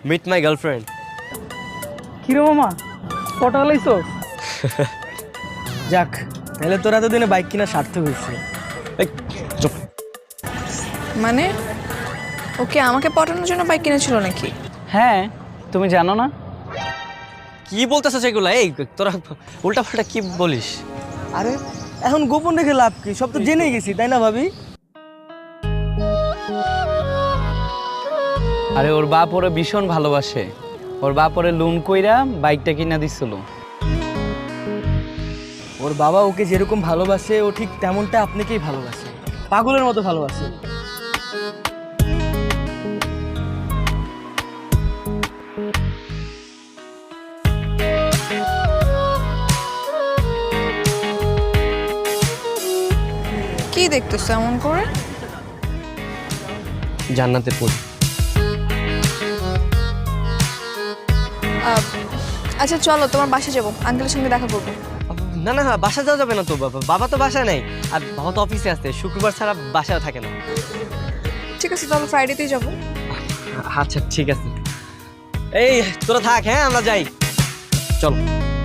Meet my girlfriend. কিরে মামা photo লাইছো? যাক তাহলে তোরা তো দিনে বাইক কিনা সার্থক হয়েছে। এই চুপ। মানে ওকে আমাকে পটানোর জন্য বাইক কিনেছিল নাকি? হ্যাঁ, তুমি জানো না? কি বলতেছো সেগুলো? এই তোরা উল্টা পাল্টা কি বলিস? আরে এখন গোপন রেখে লাভ কি, সব তো জেনে গেছি তাই না ভাবি? আরে ওর বাপ ওরে ভীষণ ভালোবাসে, ওর বাপ ওরে লোন কইরা বাইকটা কিনা দিছিল। ওর বাবা ওকে যেরকম ভালোবাসে ও ঠিক তেমনটা আপনাকেই ভালোবাসে, পাগলের মতো ভালোবাসে। কি দেখতেছো এমন করে? জান্নাতের পরি। আচ্ছা চলো তোমার বাসায় যাবো, আঙ্কেলের সঙ্গে দেখা করবো। না না বাসা যাওয়া যাবে না তো, বাবা তো বাসায় নাই, আর বাবা তো অফিসে আছে, শুক্রবার ছাড়া বাসায় থাকে না। ঠিক আছে তাহলে ফ্রাইডেতেই যাবো। আচ্ছা ঠিক আছে, এই তোরা থাক, হ্যাঁ আমরা যাই, চল।